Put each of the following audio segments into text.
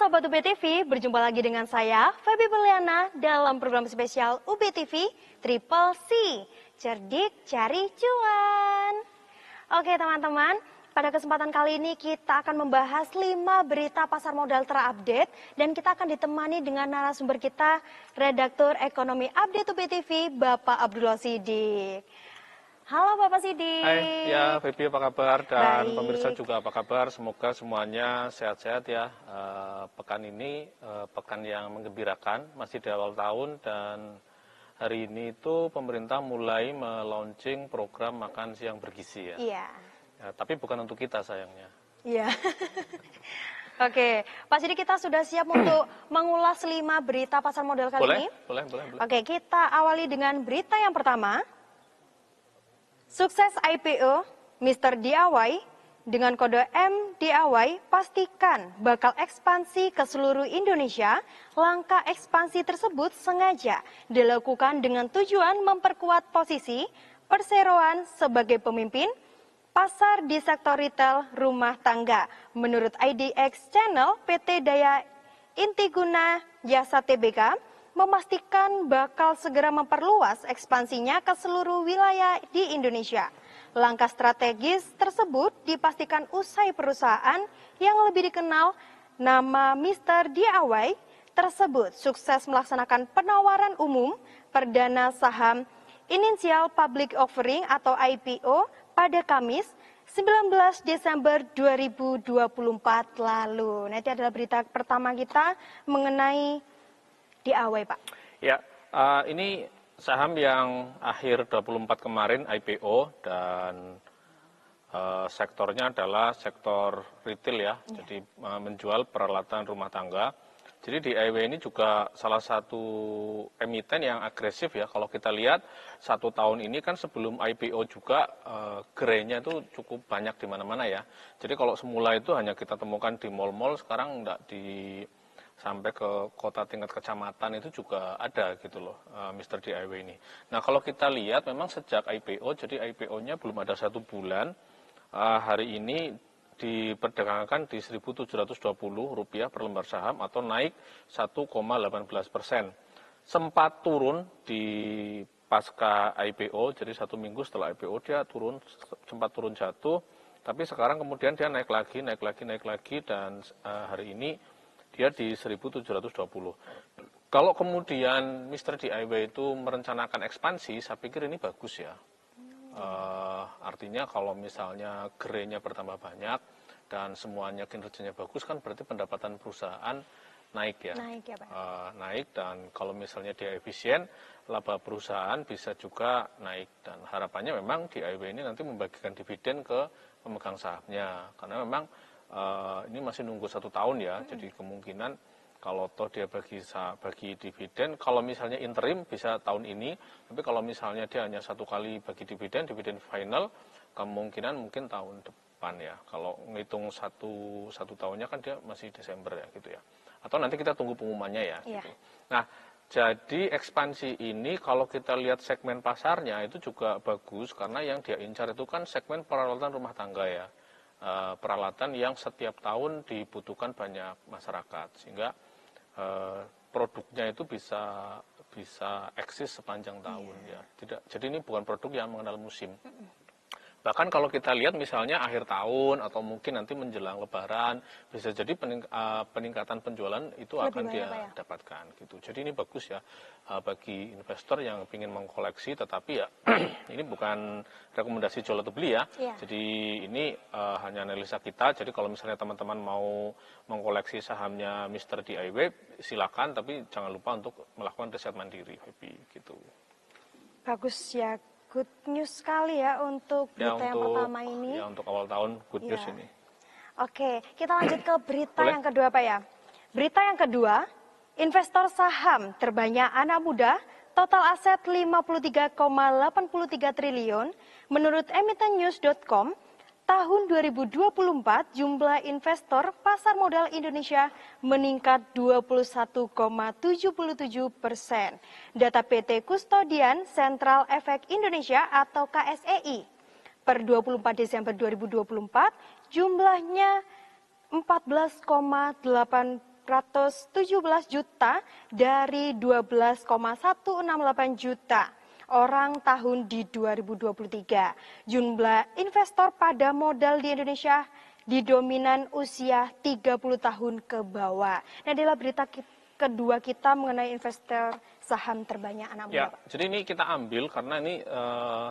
sahabat UBTV, berjumpa lagi dengan saya, Feby Beliana, dalam program spesial UBTV Triple C, Cerdik Cari Cuan. Oke teman-teman, pada kesempatan kali ini kita akan membahas 5 berita pasar modal terupdate dan kita akan ditemani dengan narasumber kita, Redaktur Ekonomi Update UBTV, Bapak Abdullah Siddiq. Halo Bapak Siddiq. Hai, ya Feby apa kabar dan Baik. pemirsa juga apa kabar? Semoga semuanya sehat-sehat ya. Pekan ini pekan yang menggembirakan, masih di awal tahun dan hari ini itu pemerintah mulai melaunching program makan siang bergizi ya. Iya. Ya, tapi bukan untuk kita sayangnya. Iya. Oke, Pak Siddiq, kita sudah siap untuk mengulas 5 berita pasar modal kali ini? Boleh. Oke, kita awali dengan berita yang pertama. Sukses IPO Mr. DIY dengan kode MDIY pastikan bakal ekspansi ke seluruh Indonesia. Langkah ekspansi tersebut sengaja dilakukan dengan tujuan memperkuat posisi perseroan sebagai pemimpin pasar di sektor retail rumah tangga. Menurut IDX Channel, PT Daya Intiguna Jasa Tbk memastikan bakal segera memperluas ekspansinya ke seluruh wilayah di Indonesia. Langkah strategis tersebut dipastikan usai perusahaan yang lebih dikenal nama Mr. DIY tersebut sukses melaksanakan penawaran umum perdana saham Initial Public Offering atau IPO pada Kamis 19 Desember 2024 lalu. Nanti adalah berita pertama kita mengenai DIY, Pak. Ya, ini saham yang akhir 24 kemarin IPO dan sektornya adalah sektor retail ya. Jadi menjual peralatan rumah tangga. Jadi DIY ini juga salah satu emiten yang agresif ya. Kalau kita lihat 1 tahun ini kan sebelum IPO juga gerainya itu cukup banyak di mana-mana ya. Jadi kalau semula itu hanya kita temukan di mal-mal, sekarang enggak sampai ke kota tingkat kecamatan itu juga ada gitu loh Mr. DIY ini. Nah kalau kita lihat memang sejak IPO, jadi IPO-nya belum ada 1 bulan, hari ini diperdagangkan di Rp1.720 per lembar saham atau naik 1,18%. Sempat turun di pasca IPO, jadi 1 minggu setelah IPO dia sempat turun jatuh, tapi sekarang kemudian dia naik lagi dan hari ini dia di 1.720. Kalau kemudian Mr. DIY itu merencanakan ekspansi, saya pikir ini bagus ya. Artinya kalau misalnya gerainya bertambah banyak dan semuanya kinerjanya bagus kan berarti pendapatan perusahaan naik ya. Naik dan kalau misalnya dia efisien, laba perusahaan bisa juga naik dan harapannya memang DIY ini nanti membagikan dividen ke pemegang sahamnya karena memang ini masih nunggu 1 tahun ya, jadi kemungkinan kalau toh dia bagi dividen, kalau misalnya interim bisa tahun ini, tapi kalau misalnya dia hanya 1 kali bagi dividen final, kemungkinan mungkin tahun depan ya. Kalau ngitung satu tahunnya kan dia masih Desember ya gitu ya. Atau nanti kita tunggu pengumumannya ya. Gitu. Nah, jadi ekspansi ini kalau kita lihat segmen pasarnya itu juga bagus karena yang dia incar itu kan segmen peralatan rumah tangga ya. Peralatan yang setiap tahun dibutuhkan banyak masyarakat sehingga produknya itu bisa eksis sepanjang tahun ya. Jadi ini bukan produk yang mengenal musim. Bahkan kalau kita lihat misalnya akhir tahun atau mungkin nanti menjelang Lebaran bisa jadi peningkatan penjualan itu akan dia dapatkan gitu. Jadi ini bagus ya bagi investor yang ingin mengkoleksi, tetapi ya ini bukan rekomendasi jual atau beli ya. Jadi ini hanya analisa kita. Jadi kalau misalnya teman-teman mau mengkoleksi sahamnya Mr. DIY silakan, tapi jangan lupa untuk melakukan riset mandiri gitu. Bagus ya. Good news sekali ya untuk berita yang pertama ini. Ya untuk awal tahun good news ini. Oke, kita lanjut ke berita yang kedua Pak ya. Berita yang kedua, investor saham terbanyak anak muda, total aset 53,83 triliun. Menurut emitennews.com, tahun 2024 jumlah investor pasar modal Indonesia meningkat 21,77%. Data PT Kustodian Sentral Efek Indonesia atau KSEI per 24 Desember 2024 jumlahnya 14,8 juta dari 12,168 juta orang tahun di 2023. Jumlah investor pada modal di Indonesia didominan usia 30 tahun ke bawah. Nah, adalah berita kedua kita mengenai investor saham terbanyak anak muda. Ya, jadi ini kita ambil karena ini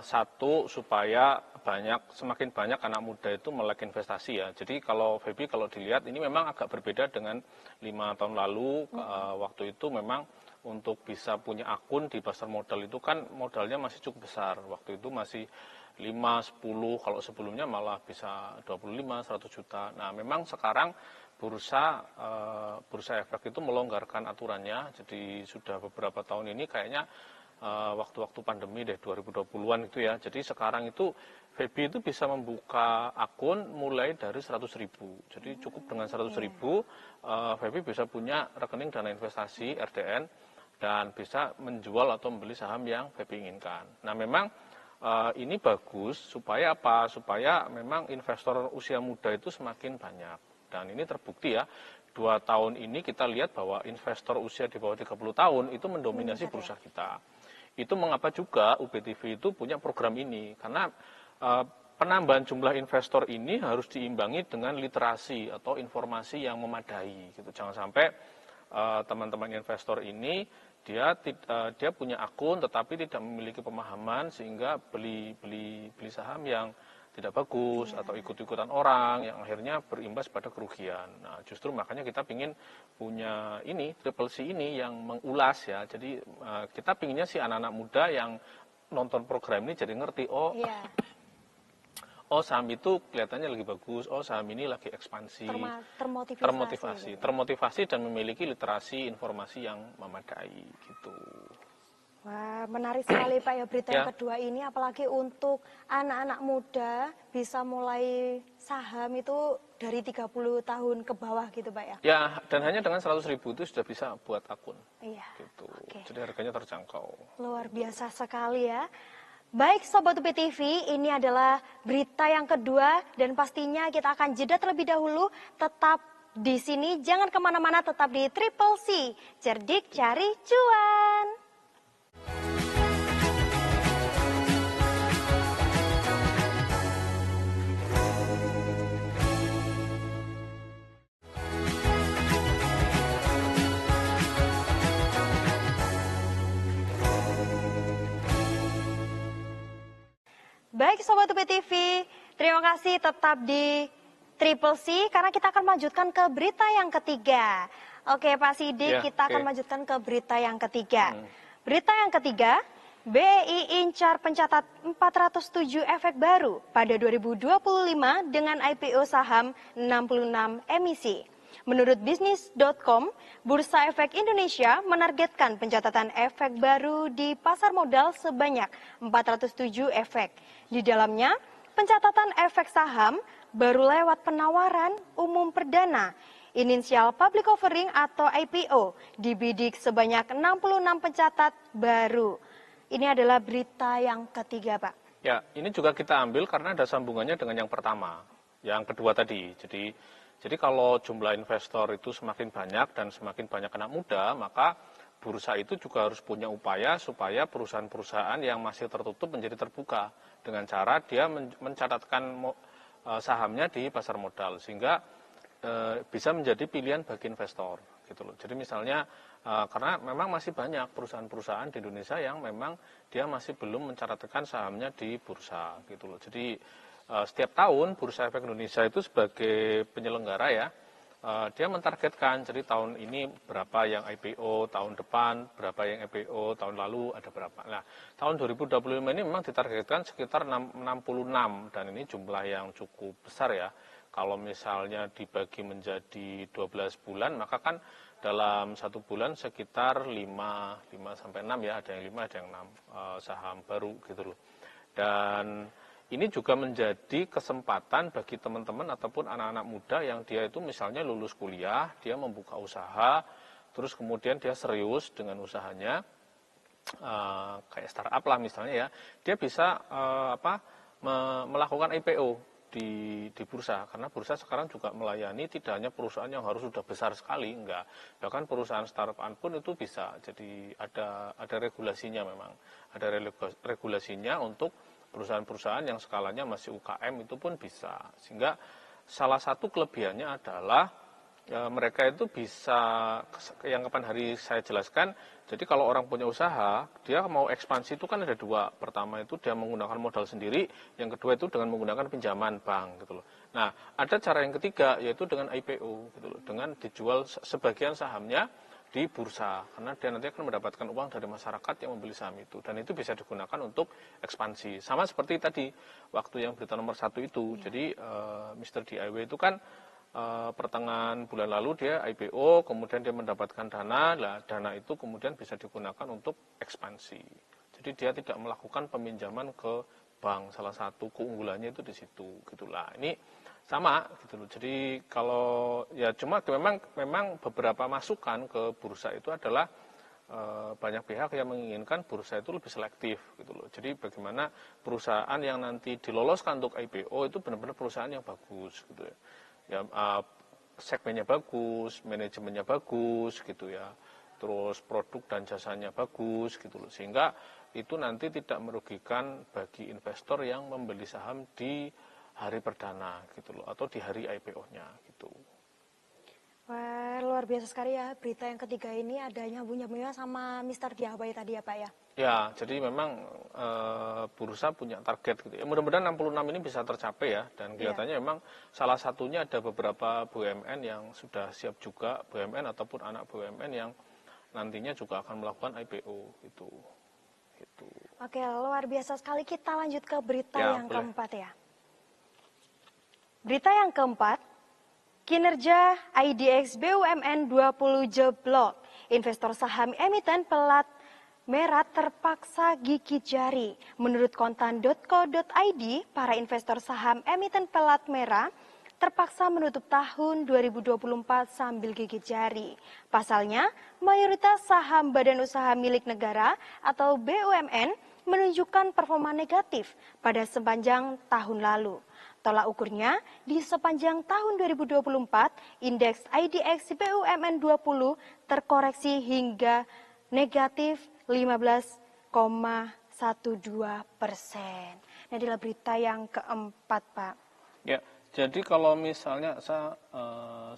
satu supaya semakin banyak anak muda itu melek investasi ya. Jadi kalau Feby kalau dilihat ini memang agak berbeda dengan 5 tahun lalu. Waktu itu memang untuk bisa punya akun di pasar modal itu kan modalnya masih cukup besar. Waktu itu masih 5, 10, kalau sebelumnya malah bisa 25, 100 juta. Nah, memang sekarang bursa efek itu melonggarkan aturannya, jadi sudah beberapa tahun ini kayaknya waktu-waktu pandemi deh 2020-an itu ya. Jadi sekarang itu Feby itu bisa membuka akun mulai dari 100.000. Jadi cukup dengan 100.000 Feby bisa punya rekening dana investasi RDN dan bisa menjual atau membeli saham yang Feby inginkan. Nah, memang ini bagus supaya apa? Supaya memang investor usia muda itu semakin banyak. Dan ini terbukti ya, 2 tahun ini kita lihat bahwa investor usia di bawah 30 tahun itu mendominasi bursa kita. Itu mengapa juga UBTV itu punya program ini, karena penambahan jumlah investor ini harus diimbangi dengan literasi atau informasi yang memadai. Gitu. Jangan sampai teman-teman investor ini dia punya akun tetapi tidak memiliki pemahaman sehingga beli saham yang tidak bagus atau ikut-ikutan orang yang akhirnya berimbas pada kerugian. Nah, justru makanya kita ingin punya ini Triple C ini yang mengulas ya. Jadi kita pinginnya sih anak-anak muda yang nonton program ini jadi ngerti oh saham itu kelihatannya lagi bagus, oh saham ini lagi ekspansi, termotivasi dan memiliki literasi informasi yang memadai gitu. Wah, menarik sekali Pak ya berita yang kedua ini, apalagi untuk anak-anak muda bisa mulai saham itu dari 30 tahun ke bawah gitu Pak ya? Ya, dan hanya dengan 100.000 itu sudah bisa buat akun. Iya. Gitu. Okay. Jadi harganya terjangkau. Luar biasa sekali ya. Baik Sobat UPTV, ini adalah berita yang kedua dan pastinya kita akan jeda terlebih dahulu. Tetap di sini, jangan kemana-mana, tetap di Triple C, cerdik cari cuan. Baik Sobat UPTV, terima kasih tetap di Triple C karena kita akan melanjutkan ke berita yang ketiga. Oke Pak Sidik, kita akan melanjutkan ke berita yang ketiga. Berita yang ketiga, BI incar pencatat 407 efek baru pada 2025 dengan IPO saham 66 emisi. Menurut bisnis.com, Bursa Efek Indonesia menargetkan pencatatan efek baru di pasar modal sebanyak 407 efek. Di dalamnya, pencatatan efek saham baru lewat penawaran umum perdana, inisial public offering atau IPO, dibidik sebanyak 66 pencatat baru. Ini adalah berita yang ketiga, Pak. Ya, ini juga kita ambil karena ada sambungannya dengan yang pertama, yang kedua tadi. Jadi kalau jumlah investor itu semakin banyak dan semakin banyak anak muda, maka bursa itu juga harus punya upaya supaya perusahaan-perusahaan yang masih tertutup menjadi terbuka dengan cara dia mencatatkan sahamnya di pasar modal sehingga bisa menjadi pilihan bagi investor gitu loh. Jadi misalnya karena memang masih banyak perusahaan-perusahaan di Indonesia yang memang dia masih belum mencatatkan sahamnya di bursa gitu loh. Jadi setiap tahun Bursa Efek Indonesia itu sebagai penyelenggara ya, dia mentargetkan, jadi tahun ini berapa yang IPO, tahun depan berapa yang IPO, tahun lalu ada berapa. Nah, tahun 2025 ini memang ditargetkan sekitar 66 dan ini jumlah yang cukup besar ya. Kalau misalnya dibagi menjadi 12 bulan, maka kan dalam 1 bulan sekitar 5 sampai 6 ya, ada yang 5, ada yang 6 saham baru gitu loh. Dan ini juga menjadi kesempatan bagi teman-teman ataupun anak-anak muda yang dia itu misalnya lulus kuliah, dia membuka usaha, terus kemudian dia serius dengan usahanya, kayak startup lah misalnya ya, dia bisa melakukan IPO di bursa, karena bursa sekarang juga melayani tidak hanya perusahaan yang harus sudah besar sekali, enggak, bahkan perusahaan startup-an pun itu bisa. Jadi ada regulasinya, memang ada regulasinya untuk perusahaan-perusahaan yang skalanya masih UKM itu pun bisa. Sehingga salah satu kelebihannya adalah mereka itu bisa, yang kapan hari saya jelaskan, jadi kalau orang punya usaha, dia mau ekspansi itu kan ada dua. Pertama itu dia menggunakan modal sendiri, yang kedua itu dengan menggunakan pinjaman bank gitu loh. Nah, ada cara yang ketiga yaitu dengan IPO gitu loh, dengan dijual sebagian sahamnya di bursa, karena dia nanti akan mendapatkan uang dari masyarakat yang membeli saham itu, dan itu bisa digunakan untuk ekspansi. Sama seperti tadi waktu yang berita nomor 1 itu. Jadi Mr. DIY itu kan pertengahan bulan lalu dia IPO, kemudian dia mendapatkan dana, dana itu kemudian bisa digunakan untuk ekspansi. Jadi dia tidak melakukan peminjaman ke bank, salah satu keunggulannya itu di situ, gitulah. Ini sama gitu loh. Jadi kalau ya cuma memang beberapa masukan ke bursa itu adalah banyak pihak yang menginginkan bursa itu lebih selektif gitu loh. Jadi bagaimana perusahaan yang nanti diloloskan untuk IPO itu benar-benar perusahaan yang bagus gitu ya. Ya, segmennya bagus, manajemennya bagus gitu ya, terus produk dan jasanya bagus gitu loh, sehingga itu nanti tidak merugikan bagi investor yang membeli saham di hari perdana gitu loh, atau di hari IPO-nya gitu. Wah, luar biasa sekali ya berita yang ketiga ini, ada nyambung-nyambungnya sama Mr. DIY tadi ya Pak ya? Ya, jadi memang bursa punya target gitu ya. Mudah-mudahan 66 ini bisa tercapai ya, dan kelihatannya memang salah satunya ada beberapa BUMN yang sudah siap juga, BUMN ataupun anak BUMN yang nantinya juga akan melakukan IPO gitu. Oke, luar biasa sekali. Kita lanjut ke berita yang keempat ya. Berita yang keempat, kinerja IDX BUMN 20 jeblok. Investor saham emiten pelat merah terpaksa gigit jari. Menurut kontan.co.id, para investor saham emiten pelat merah terpaksa menutup tahun 2024 sambil gigit jari. Pasalnya, mayoritas saham badan usaha milik negara atau BUMN menunjukkan performa negatif pada sepanjang tahun lalu. Tolak ukurnya, di sepanjang tahun 2024, indeks IDX BUMN 20 terkoreksi hingga negatif 15,12%. Nah, inilah berita yang keempat, Pak. Ya, jadi kalau misalnya saya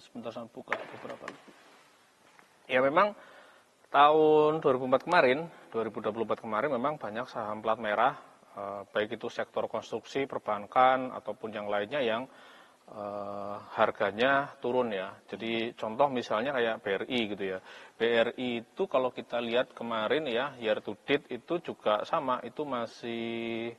sebentar saya buka beberapa. Ya memang tahun 2024 kemarin memang banyak saham plat merah, baik itu sektor konstruksi, perbankan ataupun yang lainnya yang harganya turun ya. Jadi contoh misalnya kayak BRI gitu ya. BRI itu kalau kita lihat kemarin ya, year to date itu juga sama, itu masih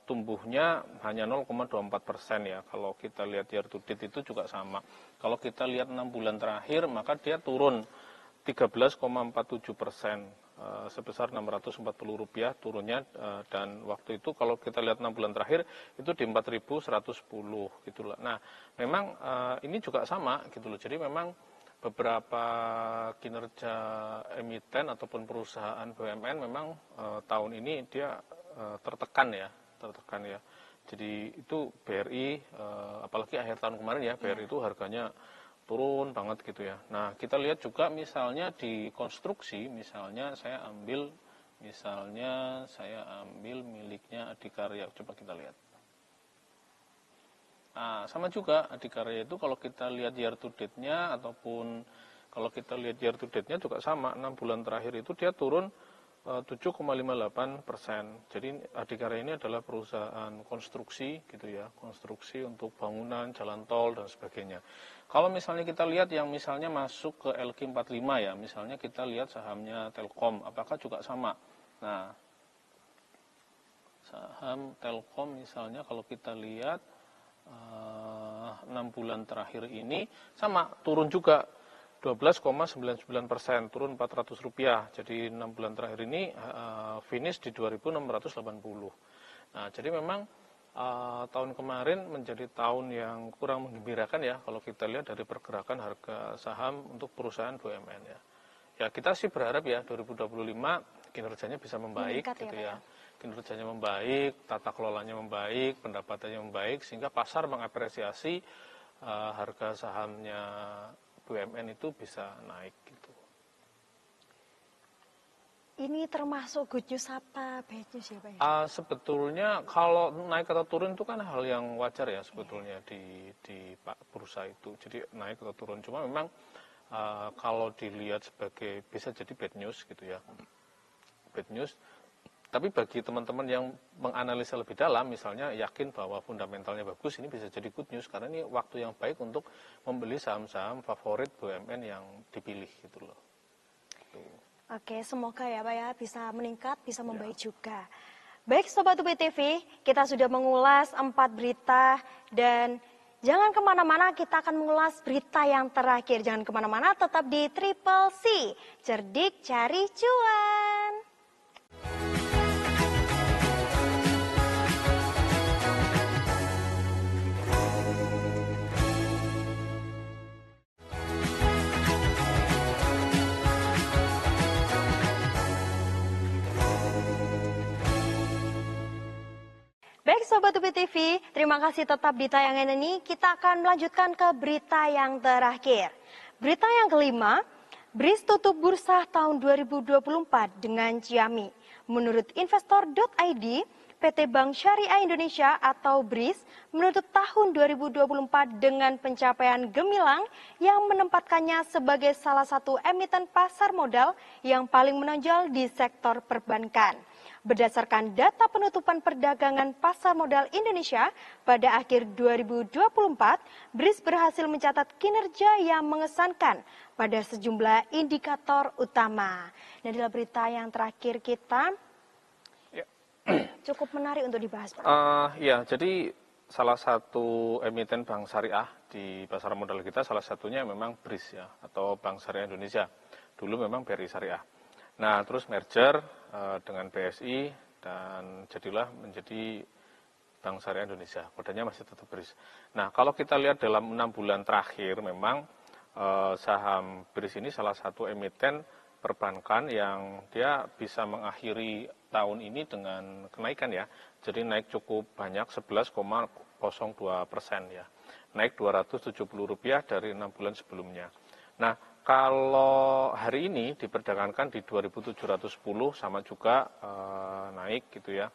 tumbuhnya hanya 0,24% ya. Kalau kita lihat year to date itu juga sama. Kalau kita lihat 6 bulan terakhir maka dia turun 13,47%, sebesar Rp640 turunnya, dan waktu itu kalau kita lihat 6 bulan terakhir itu di 4.110 gitu loh. Nah, memang ini juga sama gitu loh. Jadi memang beberapa kinerja emiten ataupun perusahaan BUMN memang tahun ini dia tertekan ya. Jadi itu BRI, apalagi akhir tahun kemarin ya, BRI itu harganya turun banget gitu ya. Nah, kita lihat juga misalnya di konstruksi, misalnya saya ambil miliknya Adikarya. Coba kita lihat. Nah, sama juga Adikarya itu kalau kita lihat year to date-nya ataupun kalau kita lihat year to date-nya juga sama, 6 bulan terakhir itu dia turun 7,58%. Jadi Adikarya ini adalah perusahaan konstruksi gitu ya, konstruksi untuk bangunan, jalan tol dan sebagainya. Kalau misalnya kita lihat yang misalnya masuk ke LQ45 ya, misalnya kita lihat sahamnya Telkom, apakah juga sama? Nah, saham Telkom misalnya kalau kita lihat 6 bulan terakhir ini sama, turun juga 12,99%, turun Rp400. Jadi 6 bulan terakhir ini finish di 2.680. Nah, jadi memang tahun kemarin menjadi tahun yang kurang menggembirakan ya kalau kita lihat dari pergerakan harga saham untuk perusahaan BUMN ya. Ya kita sih berharap ya 2025 kinerjanya bisa membaik Meningkat gitu ya, ya. Kinerjanya membaik, tata kelolanya membaik, pendapatannya membaik, sehingga pasar mengapresiasi harga sahamnya BUMN itu bisa naik gitu. Ini termasuk good news apa bad news ya Pak? Sebetulnya kalau naik atau turun itu kan hal yang wajar ya sebetulnya di bursa itu. Jadi naik atau turun. Cuma memang kalau dilihat sebagai bisa jadi bad news gitu ya. Bad news. Tapi bagi teman-teman yang menganalisa lebih dalam, misalnya yakin bahwa fundamentalnya bagus, ini bisa jadi good news karena ini waktu yang baik untuk membeli saham-saham favorit BUMN yang dipilih gitu loh. Tuh. Oke, semoga ya Pak ya bisa meningkat, bisa membaik juga. Baik Sobat UP TV, kita sudah mengulas 4 berita dan jangan kemana-mana, kita akan mengulas berita yang terakhir. Jangan kemana-mana, tetap di Triple C, cerdik cari cuan. Baik Sobat UP TV, terima kasih tetap di tayangan ini. Kita akan melanjutkan ke berita yang terakhir. Berita yang kelima, BRIS tutup bursa tahun 2024 dengan Ciami. Menurut investor.id, PT Bank Syariah Indonesia atau BRIS menutup tahun 2024 dengan pencapaian gemilang yang menempatkannya sebagai salah satu emiten pasar modal yang paling menonjol di sektor perbankan. Berdasarkan data penutupan perdagangan pasar modal Indonesia pada akhir 2024, BRIS berhasil mencatat kinerja yang mengesankan pada sejumlah indikator utama. Dan adalah berita yang terakhir kita, Ya. cukup menarik untuk dibahas, Pak. Ya, jadi salah satu emiten bank syariah di pasar modal kita, salah satunya memang BRIS ya, atau Bank Syariah Indonesia. Dulu memang BRI Syariah. Nah, terus merger dengan BSI dan jadilah menjadi Bank Syariah Indonesia. Kodenya masih tetap BRIS. Nah, kalau kita lihat dalam 6 bulan terakhir, memang saham BRIS ini salah satu emiten perbankan yang dia bisa mengakhiri tahun ini dengan kenaikan ya. Jadi naik cukup banyak, 11,02% ya. Naik Rp270 dari 6 bulan sebelumnya. Nah, kalau hari ini diperdagangkan di 2.710 sama juga naik gitu ya,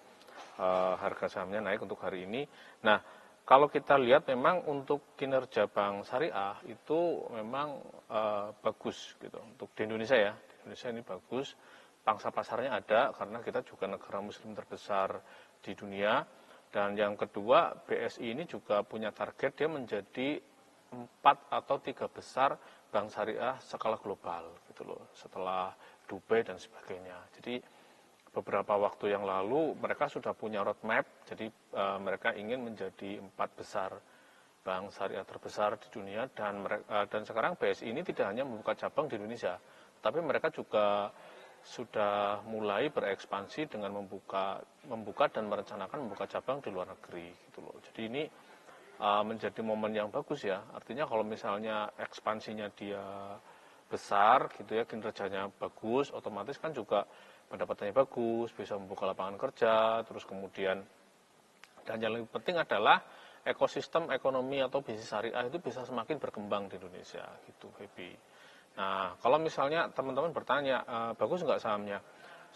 harga sahamnya naik untuk hari ini. Nah, kalau kita lihat memang untuk kinerja bank syariah itu memang bagus gitu untuk di Indonesia ya. Di Indonesia ini bagus, pangsa pasarnya ada karena kita juga negara muslim terbesar di dunia. Dan yang kedua, BSI ini juga punya target dia menjadi 4 atau 3 besar bank syariah skala global gitu loh, setelah Dubai dan sebagainya. Jadi beberapa waktu yang lalu mereka sudah punya roadmap, jadi mereka ingin menjadi 4 besar bank syariah terbesar di dunia, dan sekarang BSI ini tidak hanya membuka cabang di Indonesia, tapi mereka juga sudah mulai berekspansi dengan membuka dan merencanakan membuka cabang di luar negeri gitu loh. Jadi ini menjadi momen yang bagus ya. Artinya kalau misalnya ekspansinya dia besar gitu ya, kinerjanya bagus, otomatis kan juga pendapatannya bagus, bisa membuka lapangan kerja, terus kemudian, dan yang lebih penting adalah ekosistem ekonomi atau bisnis syariah itu bisa semakin berkembang di Indonesia gitu, Happy. Nah, kalau misalnya teman-teman bertanya, bagus nggak sahamnya?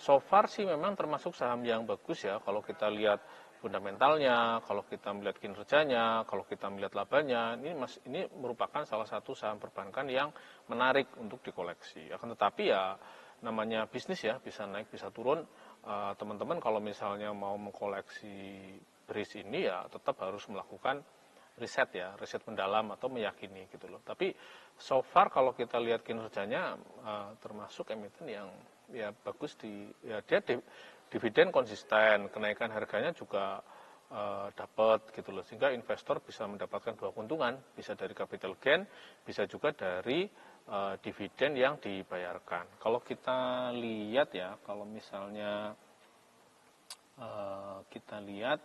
So far sih memang termasuk saham yang bagus ya, kalau kita lihat fundamentalnya, kalau kita melihat kinerjanya, kalau kita melihat labanya, ini merupakan salah satu saham perbankan yang menarik untuk dikoleksi. Akan tetapi ya namanya bisnis ya, bisa naik bisa turun. Teman-teman kalau misalnya mau mengkoleksi BRIS ini ya tetap harus melakukan riset ya, riset mendalam atau meyakini gitu loh. Tapi so far kalau kita lihat kinerjanya termasuk emiten yang ya bagus dia dividen konsisten, kenaikan harganya juga dapat gitu loh, sehingga investor bisa mendapatkan dua keuntungan, bisa dari capital gain, bisa juga dari dividen yang dibayarkan. Kalau kita lihat ya, kalau misalnya kita lihat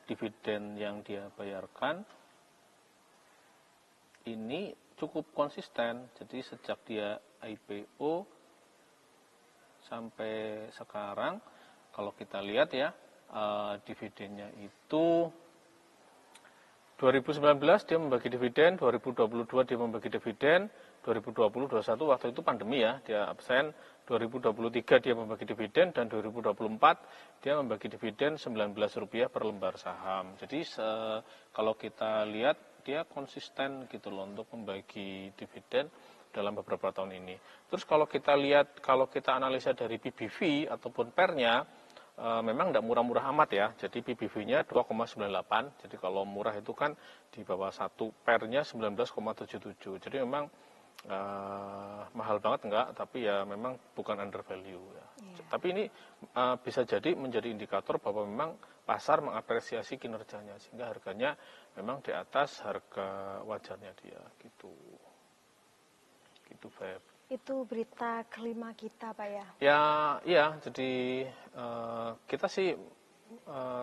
dividen yang dia bayarkan ini cukup konsisten. Jadi sejak dia IPO sampai sekarang kalau kita lihat ya, dividennya itu 2019 dia membagi dividen, 2022 dia membagi dividen, 2020-2021 waktu itu pandemi ya, dia absen, 2023 dia membagi dividen, dan 2024 dia membagi dividen Rp19 per lembar saham. Jadi kalau kita lihat dia konsisten gitu loh untuk membagi dividen dalam beberapa tahun ini. Terus kalau kita lihat, kalau kita analisa dari PBV ataupun pernya, memang tidak murah-murah amat ya, jadi PBV-nya 2,98, jadi kalau murah itu kan di bawah 1, pernya 19,77, jadi memang mahal banget enggak, tapi ya memang bukan under value ya. Tapi ini bisa jadi menjadi indikator bahwa memang pasar mengapresiasi kinerjanya, sehingga harganya memang di atas harga wajarnya dia, gitu Feb. Itu berita kelima kita, Pak ya? Ya, iya. Jadi kita sih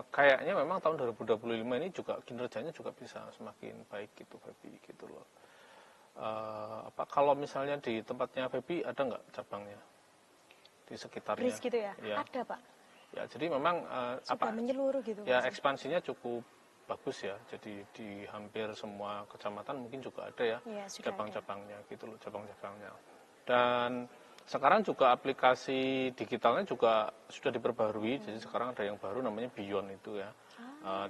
kayaknya memang tahun 2025 ini juga kinerjanya juga bisa semakin baik gitu, Febi, gitu loh. Kalau misalnya di tempatnya Febi ada nggak cabangnya di sekitarnya? Risk gitu ya? Ya. Ada, Pak. Ya, jadi memang sudah menyeluruh gitu. Ya, ekspansinya cukup bagus ya. Jadi di hampir semua kecamatan mungkin juga ada ya, cabang-cabangnya gitu loh, cabang-cabangnya. Dan sekarang juga aplikasi digitalnya juga sudah diperbarui, jadi sekarang ada yang baru namanya Beyond itu ya.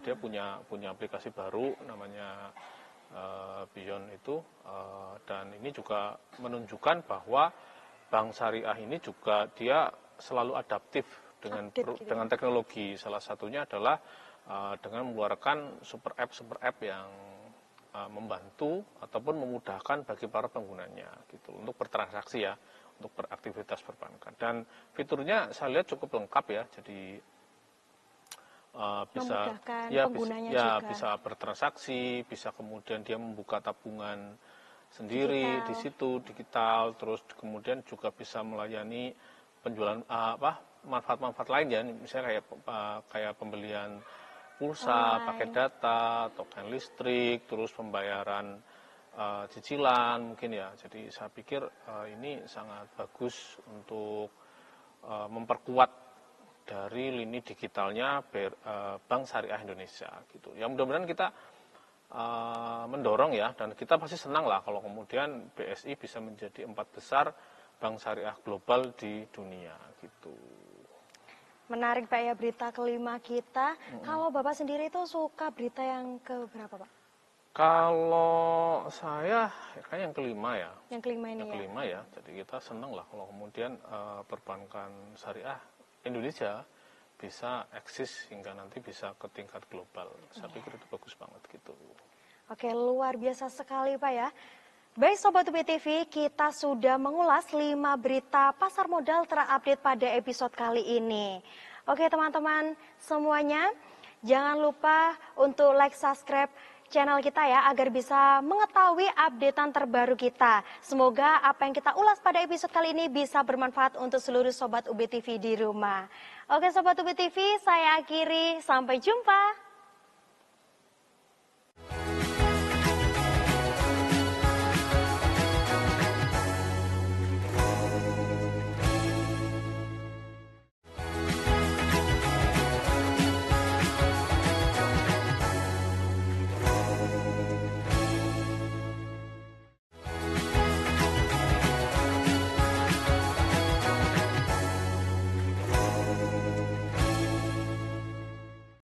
Dia punya aplikasi baru namanya Beyond itu, dan ini juga menunjukkan bahwa Bank Syariah ini juga dia selalu adaptif dengan teknologi. Salah satunya adalah dengan mengeluarkan super app yang membantu ataupun memudahkan bagi para penggunanya gitu untuk bertransaksi ya, untuk beraktivitas perbankan. Dan fiturnya saya lihat cukup lengkap ya, jadi bisa bertransaksi, bisa kemudian dia membuka tabungan sendiri di situ digital, terus kemudian juga bisa melayani penjualan manfaat-manfaat lain ya, misalnya kayak pembelian pulsa, paket data, token listrik, terus pembayaran cicilan mungkin ya. Jadi saya pikir ini sangat bagus untuk memperkuat dari lini digitalnya Bank Syariah Indonesia gitu. Ya mudah-mudahan kita mendorong ya, dan kita pasti senang lah kalau kemudian BSI bisa menjadi 4 besar Bank Syariah global di dunia gitu. Menarik Pak ya berita kelima kita. Kalau Bapak sendiri itu suka berita yang keberapa Pak? Kalau saya kayaknya yang kelima ya. Yang kelima ini yang kelima ya. Jadi kita senang lah kalau kemudian perbankan syariah Indonesia bisa eksis hingga nanti bisa ke tingkat global. Saya pikir itu bagus banget gitu. Oke, luar biasa sekali Pak ya. Baik Sobat UB TV, kita sudah mengulas 5 berita pasar modal terupdate pada episode kali ini. Oke teman-teman semuanya, jangan lupa untuk like, subscribe channel kita ya, agar bisa mengetahui updatean terbaru kita. Semoga apa yang kita ulas pada episode kali ini bisa bermanfaat untuk seluruh Sobat UB TV di rumah. Oke Sobat UB TV, saya akhiri, sampai jumpa.